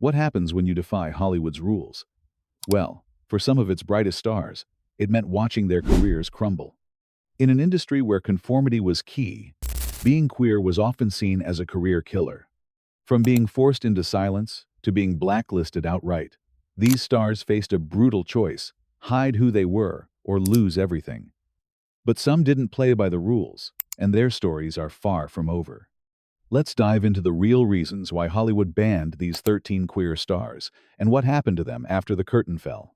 What happens when you defy Hollywood's rules? Well, for some of its brightest stars, it meant watching their careers crumble. In an industry where conformity was key, being queer was often seen as a career killer. From being forced into silence to being blacklisted outright, these stars faced a brutal choice: hide who they were or lose everything. But some didn't play by the rules, and their stories are far from over. Let's dive into the real reasons why Hollywood banned these 13 queer stars and what happened to them after the curtain fell.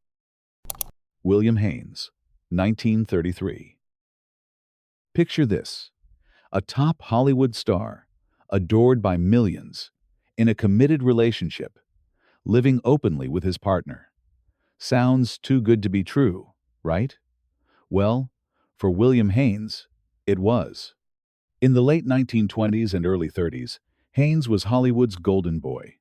William Haynes, 1933. Picture this: a top Hollywood star, adored by millions, in a committed relationship, living openly with his partner. Sounds too good to be true, right? Well, for William Haynes, it was. In the late 1920s and early 30s, Haynes was Hollywood's golden boy.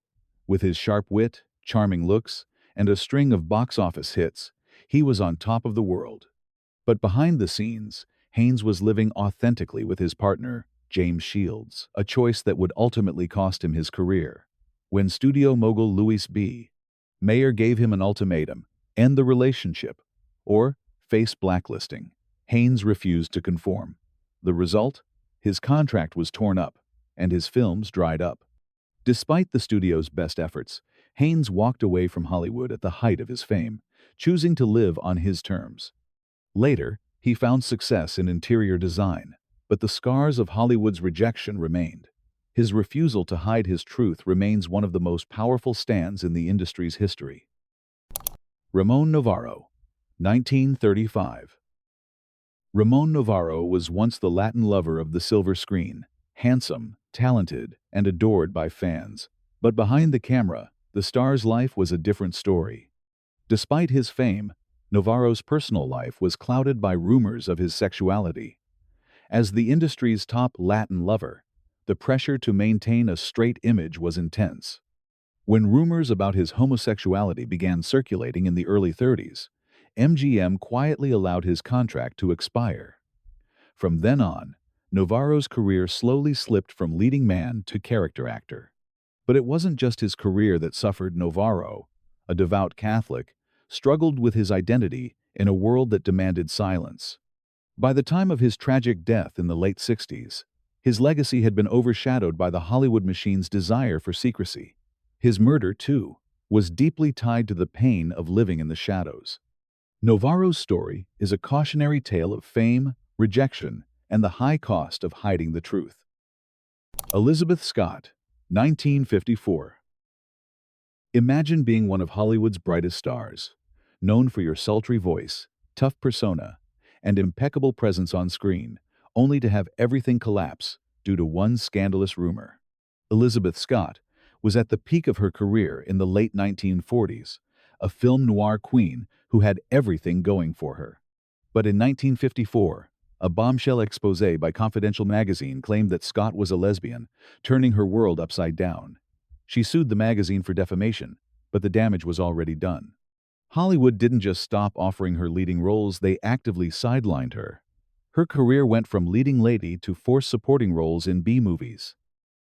With his sharp wit, charming looks, and a string of box office hits, he was on top of the world. But behind the scenes, Haynes was living authentically with his partner, James Shields, a choice that would ultimately cost him his career. When studio mogul Louis B. Mayer gave him an ultimatum: end the relationship or face blacklisting, Haynes refused to conform. The result? His contract was torn up, and his films dried up. Despite the studio's best efforts, Haynes walked away from Hollywood at the height of his fame, choosing to live on his terms. Later, he found success in interior design, but the scars of Hollywood's rejection remained. His refusal to hide his truth remains one of the most powerful stands in the industry's history. Ramon Novarro, 1935. Ramon Novarro was once the Latin lover of the silver screen, handsome, talented, and adored by fans. But behind the camera, the star's life was a different story. Despite his fame, Novarro's personal life was clouded by rumors of his sexuality. As the industry's top Latin lover, the pressure to maintain a straight image was intense. When rumors about his homosexuality began circulating in the early 30s, MGM quietly allowed his contract to expire. From then on, Novarro's career slowly slipped from leading man to character actor. But it wasn't just his career that suffered. Novarro, a devout Catholic, struggled with his identity in a world that demanded silence. By the time of his tragic death in the late 60s, his legacy had been overshadowed by the Hollywood machine's desire for secrecy. His murder, too, was deeply tied to the pain of living in the shadows. Novarro's story is a cautionary tale of fame, rejection, and the high cost of hiding the truth. Elizabeth Scott, 1954. Imagine being one of Hollywood's brightest stars, known for your sultry voice, tough persona, and impeccable presence on screen, only to have everything collapse due to one scandalous rumor. Elizabeth Scott was at the peak of her career in the late 1940s, a film noir queen who had everything going for her. But in 1954, a bombshell exposé by Confidential magazine claimed that Scott was a lesbian, turning her world upside down. She sued the magazine for defamation, but the damage was already done. Hollywood didn't just stop offering her leading roles, they actively sidelined her. Her career went from leading lady to forced supporting roles in B-movies.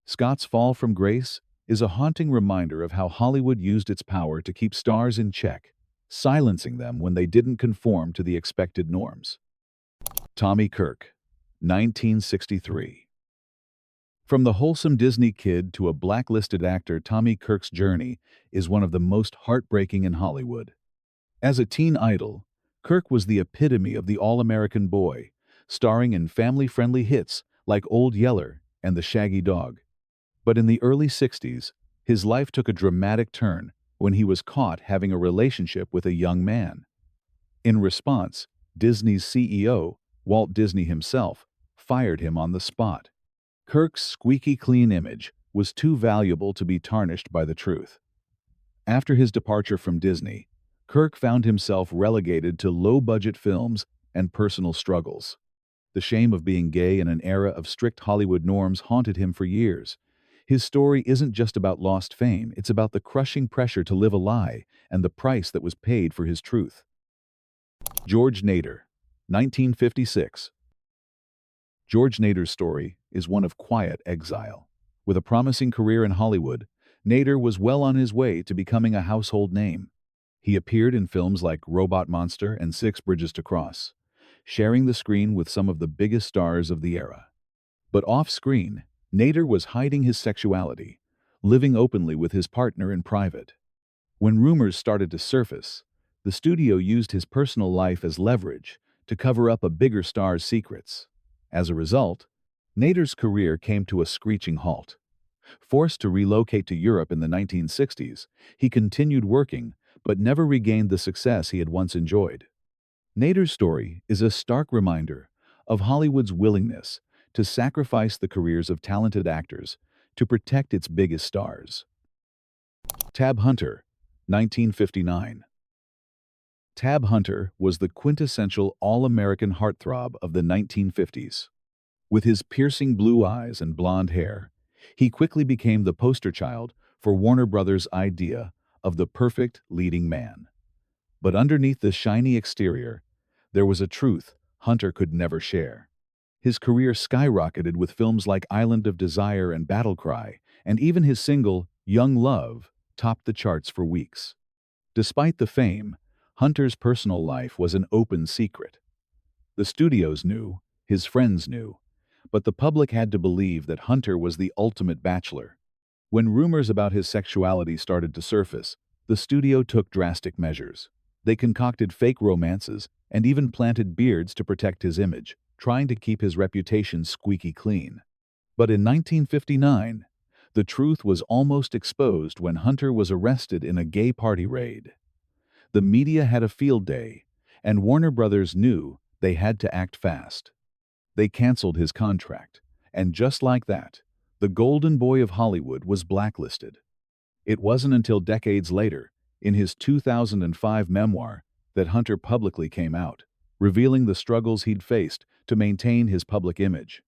Scott's fall from grace is a haunting reminder of how Hollywood used its power to keep stars in check, silencing them when they didn't conform to the expected norms. Tommy Kirk, 1963. From the wholesome Disney kid to a blacklisted actor, Tommy Kirk's journey is one of the most heartbreaking in Hollywood. As a teen idol, Kirk was the epitome of the all-American boy, starring in family-friendly hits like Old Yeller and The Shaggy Dog. But in the early 60s, his life took a dramatic turn when he was caught having a relationship with a young man. In response, Disney's CEO, Walt Disney himself, fired him on the spot. Kirk's squeaky clean image was too valuable to be tarnished by the truth. After his departure from Disney, Kirk found himself relegated to low-budget films and personal struggles. The shame of being gay in an era of strict Hollywood norms haunted him for years. His story isn't just about lost fame, it's about the crushing pressure to live a lie and the price that was paid for his truth. George Nader, 1956. George Nader's story is one of quiet exile. With a promising career in Hollywood, Nader was well on his way to becoming a household name. He appeared in films like Robot Monster and Six Bridges to Cross, sharing the screen with some of the biggest stars of the era. But off-screen, Nader was hiding his sexuality, living openly with his partner in private. When rumors started to surface, the studio used his personal life as leverage to cover up a bigger star's secrets. As a result, Nader's career came to a screeching halt. Forced to relocate to Europe in the 1960s, he continued working but never regained the success he had once enjoyed. Nader's story is a stark reminder of Hollywood's willingness to sacrifice the careers of talented actors to protect its biggest stars. Tab Hunter, 1959. Tab Hunter was the quintessential all-American heartthrob of the 1950s. With his piercing blue eyes and blonde hair, he quickly became the poster child for Warner Brothers' idea of the perfect leading man. But underneath the shiny exterior, there was a truth Hunter could never share. His career skyrocketed with films like Island of Desire and Battle Cry, and even his single, Young Love, topped the charts for weeks. Despite the fame, Hunter's personal life was an open secret. The studios knew, his friends knew, but the public had to believe that Hunter was the ultimate bachelor. When rumors about his sexuality started to surface, the studio took drastic measures. They concocted fake romances and even planted beards to protect his image, trying to keep his reputation squeaky clean. But in 1959, the truth was almost exposed when Hunter was arrested in a gay party raid. The media had a field day, and Warner Brothers knew they had to act fast. They canceled his contract, and just like that, the golden boy of Hollywood was blacklisted. It wasn't until decades later, in his 2005 memoir, that Hunter publicly came out, revealing the struggles he'd faced to maintain his public image.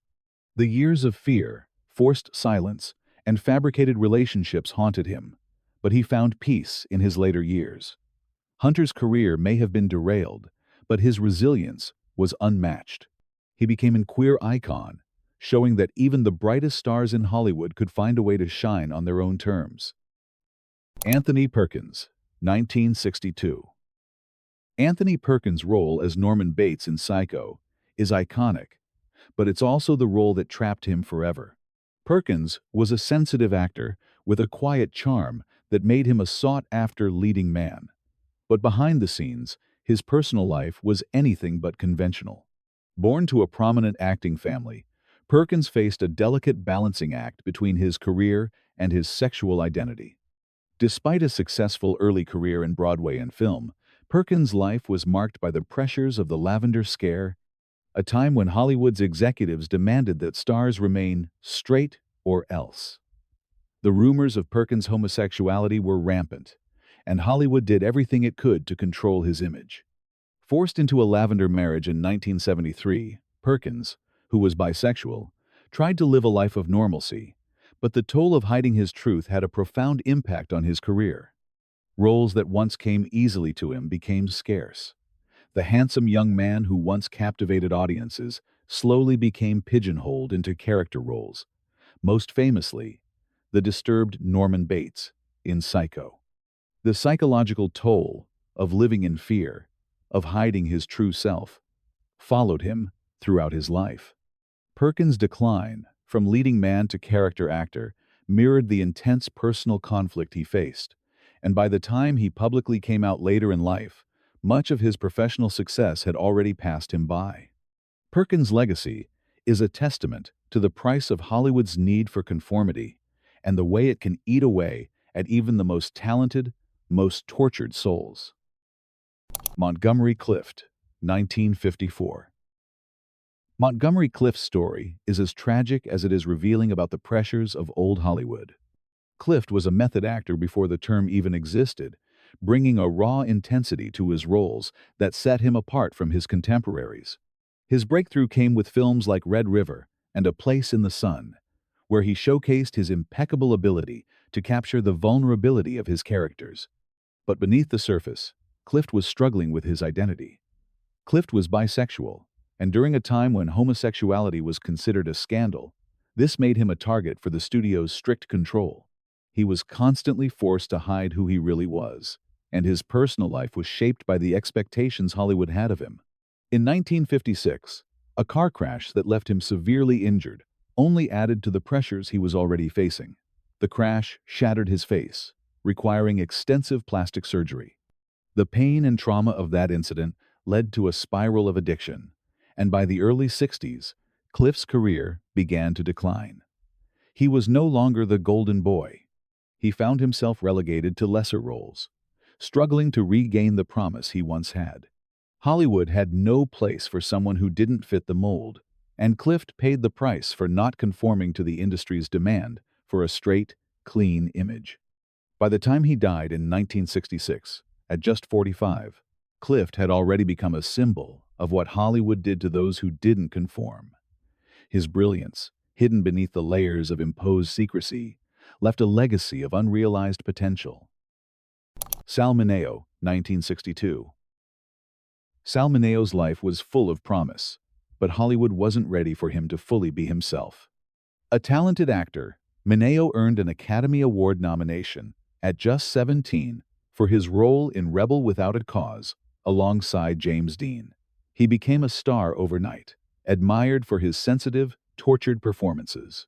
The years of fear, forced silence, and fabricated relationships haunted him, but he found peace in his later years. Hunter's career may have been derailed, but his resilience was unmatched. He became a queer icon, showing that even the brightest stars in Hollywood could find a way to shine on their own terms. Anthony Perkins, 1962. Anthony Perkins' role as Norman Bates in Psycho is iconic, but it's also the role that trapped him forever. Perkins was a sensitive actor with a quiet charm that made him a sought-after leading man. But behind the scenes, his personal life was anything but conventional. Born to a prominent acting family, Perkins faced a delicate balancing act between his career and his sexual identity. Despite a successful early career in Broadway and film, Perkins' life was marked by the pressures of the Lavender Scare, a time when Hollywood's executives demanded that stars remain straight or else. The rumors of Perkins' homosexuality were rampant, and Hollywood did everything it could to control his image. Forced into a lavender marriage in 1973, Perkins, who was bisexual, tried to live a life of normalcy, but the toll of hiding his truth had a profound impact on his career. Roles that once came easily to him became scarce. The handsome young man who once captivated audiences slowly became pigeonholed into character roles, most famously, the disturbed Norman Bates in Psycho. The psychological toll of living in fear, of hiding his true self, followed him throughout his life. Perkins' decline, from leading man to character actor, mirrored the intense personal conflict he faced, and by the time he publicly came out later in life, much of his professional success had already passed him by. Perkins' legacy is a testament to the price of Hollywood's need for conformity and the way it can eat away at even the most talented, most tortured souls. Montgomery Clift, 1954. Montgomery Clift's story is as tragic as it is revealing about the pressures of old Hollywood. Clift was a method actor before the term even existed, bringing a raw intensity to his roles that set him apart from his contemporaries. His breakthrough came with films like Red River and A Place in the Sun, where he showcased his impeccable ability to capture the vulnerability of his characters. But beneath the surface, Clift was struggling with his identity. Clift was bisexual, and during a time when homosexuality was considered a scandal, this made him a target for the studio's strict control. He was constantly forced to hide who he really was, and his personal life was shaped by the expectations Hollywood had of him. In 1956, a car crash that left him severely injured only added to the pressures he was already facing. The crash shattered his face, requiring extensive plastic surgery. The pain and trauma of that incident led to a spiral of addiction, and by the early 60s, Clift's career began to decline. He was no longer the golden boy. He found himself relegated to lesser roles, struggling to regain the promise he once had. Hollywood had no place for someone who didn't fit the mold, and Clift paid the price for not conforming to the industry's demand for a straight, clean image. By the time he died in 1966, at just 45, Clift had already become a symbol of what Hollywood did to those who didn't conform. His brilliance, hidden beneath the layers of imposed secrecy, left a legacy of unrealized potential. Sal Mineo, 1962. Sal Mineo's life was full of promise, but Hollywood wasn't ready for him to fully be himself. A talented actor, Mineo earned an Academy Award nomination at just 17 for his role in Rebel Without a Cause alongside James Dean. He became a star overnight, admired for his sensitive, tortured performances.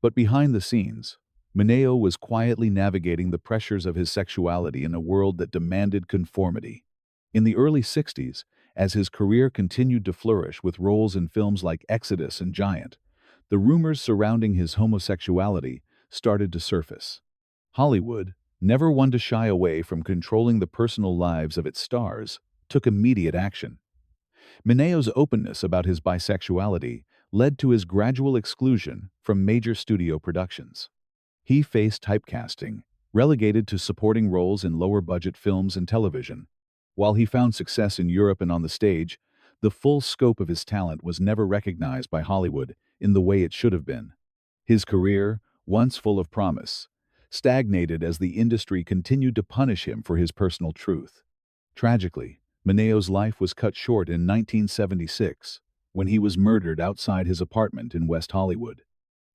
But behind the scenes, Mineo was quietly navigating the pressures of his sexuality in a world that demanded conformity. In the early 60s, as his career continued to flourish with roles in films like Exodus and Giant, the rumors surrounding his homosexuality started to surface. Hollywood, never one to shy away from controlling the personal lives of its stars, took immediate action. Mineo's openness about his bisexuality led to his gradual exclusion from major studio productions. He faced typecasting, relegated to supporting roles in lower-budget films and television. While he found success in Europe and on the stage, the full scope of his talent was never recognized by Hollywood in the way it should have been. His career, once full of promise, stagnated as the industry continued to punish him for his personal truth. Tragically, Mineo's life was cut short in 1976, when he was murdered outside his apartment in West Hollywood.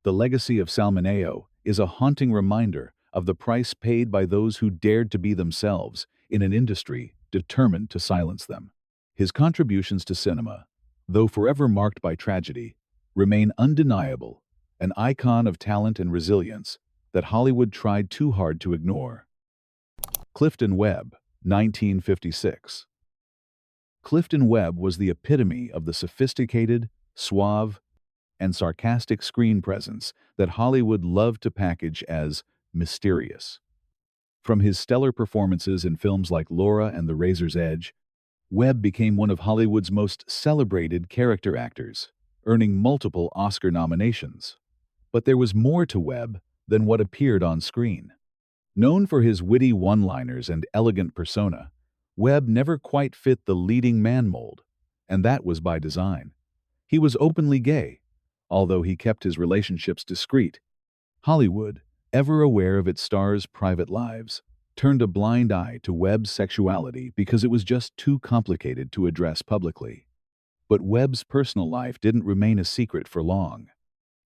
The legacy of Sal Mineo is a haunting reminder of the price paid by those who dared to be themselves in an industry determined to silence them. His contributions to cinema, though forever marked by tragedy, remain undeniable, an icon of talent and resilience that Hollywood tried too hard to ignore. Clifton Webb, 1956. Clifton Webb was the epitome of the sophisticated, suave, and sarcastic screen presence that Hollywood loved to package as mysterious. From his stellar performances in films like Laura and the Razor's Edge, Webb became one of Hollywood's most celebrated character actors, earning multiple Oscar nominations. But there was more to Webb than what appeared on screen. Known for his witty one-liners and elegant persona, Webb never quite fit the leading man mold, and that was by design. He was openly gay, although he kept his relationships discreet. Hollywood, ever aware of its stars' private lives, turned a blind eye to Webb's sexuality because it was just too complicated to address publicly. But Webb's personal life didn't remain a secret for long.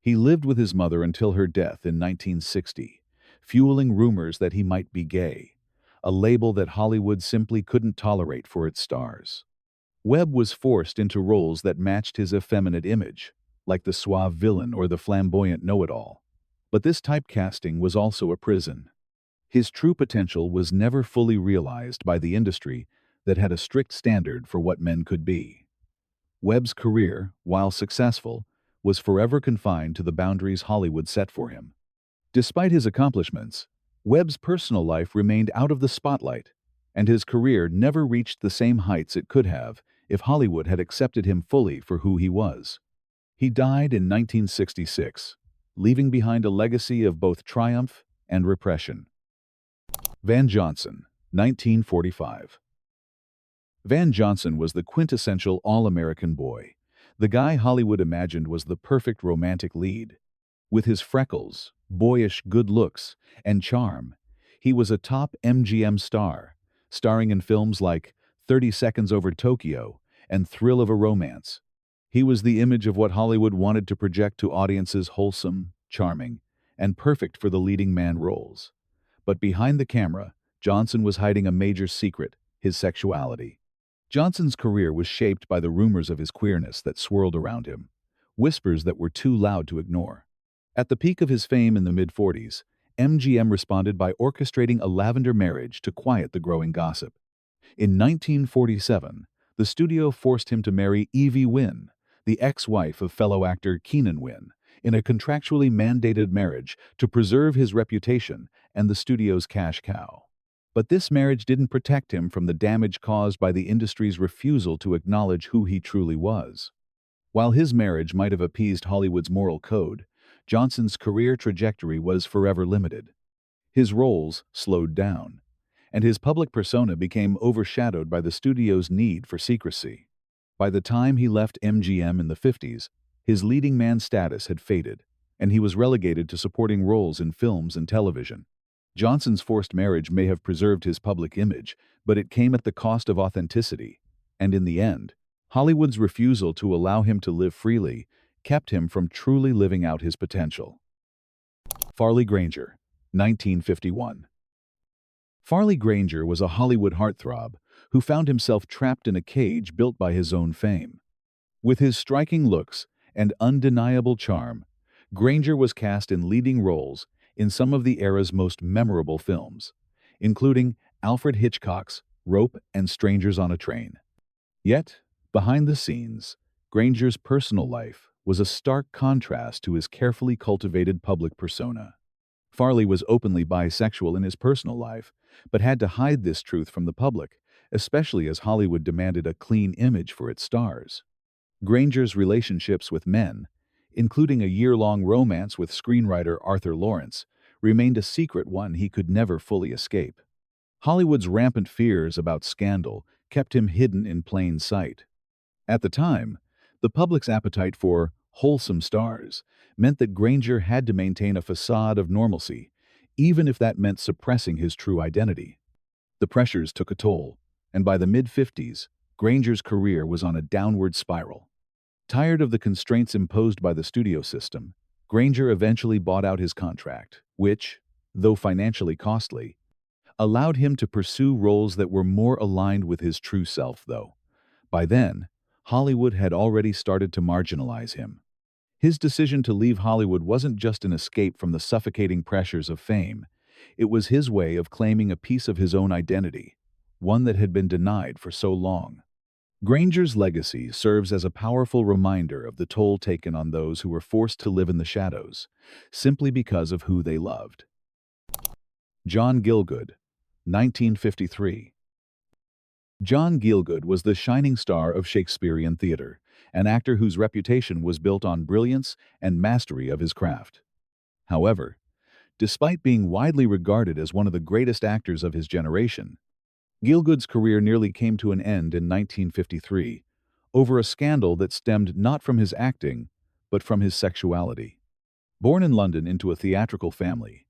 He lived with his mother until her death in 1960, fueling rumors that he might be gay, a label that Hollywood simply couldn't tolerate for its stars. Webb was forced into roles that matched his effeminate image, like the suave villain or the flamboyant know-it-all. But this typecasting was also a prison. His true potential was never fully realized by the industry that had a strict standard for what men could be. Webb's career, while successful, was forever confined to the boundaries Hollywood set for him. Despite his accomplishments, Webb's personal life remained out of the spotlight, and his career never reached the same heights it could have if Hollywood had accepted him fully for who he was. He died in 1966, leaving behind a legacy of both triumph and repression. Van Johnson, 1945. Van Johnson was the quintessential all-American boy, the guy Hollywood imagined was the perfect romantic lead. With his freckles, boyish good looks, and charm, he was a top MGM star, starring in films like 30 Seconds Over Tokyo and Thrill of a Romance. He was the image of what Hollywood wanted to project to audiences: wholesome, charming, and perfect for the leading man roles. But behind the camera, Johnson was hiding a major secret: his sexuality. Johnson's career was shaped by the rumors of his queerness that swirled around him, whispers that were too loud to ignore. At the peak of his fame in the mid-40s, MGM responded by orchestrating a lavender marriage to quiet the growing gossip. In 1947, the studio forced him to marry Evie Wynn, the ex-wife of fellow actor Keenan Wynn, in a contractually mandated marriage to preserve his reputation and the studio's cash cow. But this marriage didn't protect him from the damage caused by the industry's refusal to acknowledge who he truly was. While his marriage might have appeased Hollywood's moral code, Johnson's career trajectory was forever limited. His roles slowed down, and his public persona became overshadowed by the studio's need for secrecy. By the time he left MGM in the 50s, his leading man status had faded, and he was relegated to supporting roles in films and television. Johnson's forced marriage may have preserved his public image, but it came at the cost of authenticity, and in the end, Hollywood's refusal to allow him to live freely kept him from truly living out his potential. Farley Granger, 1951. Farley Granger was a Hollywood heartthrob who found himself trapped in a cage built by his own fame. With his striking looks and undeniable charm, Granger was cast in leading roles in some of the era's most memorable films, including Alfred Hitchcock's Rope and Strangers on a Train. Yet, behind the scenes, Granger's personal life was a stark contrast to his carefully cultivated public persona. Farley was openly bisexual in his personal life, but had to hide this truth from the public, especially as Hollywood demanded a clean image for its stars. Granger's relationships with men, including a year-long romance with screenwriter Arthur Lawrence, remained a secret one he could never fully escape. Hollywood's rampant fears about scandal kept him hidden in plain sight. At the time, the public's appetite for wholesome stars meant that Granger had to maintain a facade of normalcy, even if that meant suppressing his true identity. The pressures took a toll, and by the mid-50s, Granger's career was on a downward spiral. Tired of the constraints imposed by the studio system, Granger eventually bought out his contract, which, though financially costly, allowed him to pursue roles that were more aligned with his true self, though. By then, Hollywood had already started to marginalize him. His decision to leave Hollywood wasn't just an escape from the suffocating pressures of fame. It was his way of claiming a piece of his own identity, one that had been denied for so long. Granger's legacy serves as a powerful reminder of the toll taken on those who were forced to live in the shadows, simply because of who they loved. John Gielgud, 1953. John Gielgud was the shining star of Shakespearean theater, an actor whose reputation was built on brilliance and mastery of his craft. However, despite being widely regarded as one of the greatest actors of his generation, Gielgud's career nearly came to an end in 1953 over a scandal that stemmed not from his acting, but from his sexuality. Born in London into a theatrical family,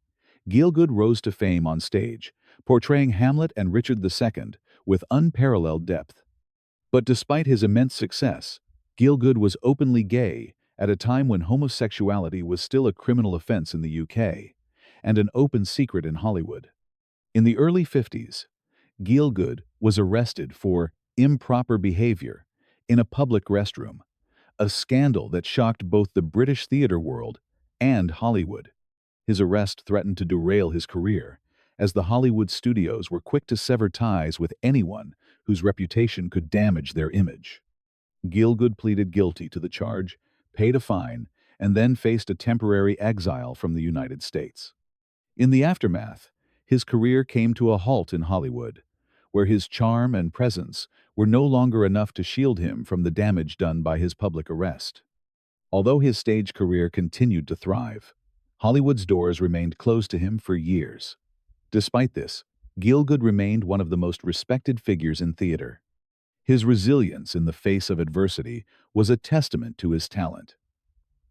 Gielgud rose to fame on stage, portraying Hamlet and Richard II with unparalleled depth. But despite his immense success, Gielgud was openly gay at a time when homosexuality was still a criminal offense in the UK and an open secret in Hollywood. In the early 50s, Gielgud was arrested for improper behavior in a public restroom, a scandal that shocked both the British theater world and Hollywood. His arrest threatened to derail his career, as the Hollywood studios were quick to sever ties with anyone whose reputation could damage their image. Gielgud pleaded guilty to the charge, paid a fine, and then faced a temporary exile from the United States. In the aftermath, his career came to a halt in Hollywood, where his charm and presence were no longer enough to shield him from the damage done by his public arrest. Although his stage career continued to thrive, Hollywood's doors remained closed to him for years. Despite this, Gielgud remained one of the most respected figures in theater. His resilience in the face of adversity was a testament to his talent.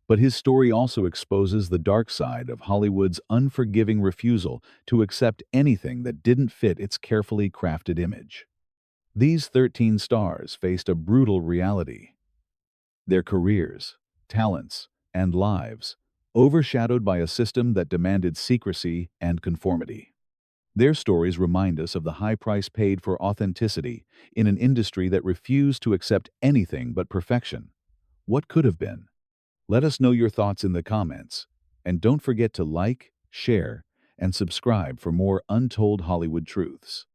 But his story also exposes the dark side of Hollywood's unforgiving refusal to accept anything that didn't fit its carefully crafted image. These 13 stars faced a brutal reality. Their careers, talents, and lives overshadowed by a system that demanded secrecy and conformity. Their stories remind us of the high price paid for authenticity in an industry that refused to accept anything but perfection. What could have been? Let us know your thoughts in the comments. And don't forget to like, share, and subscribe for more untold Hollywood truths.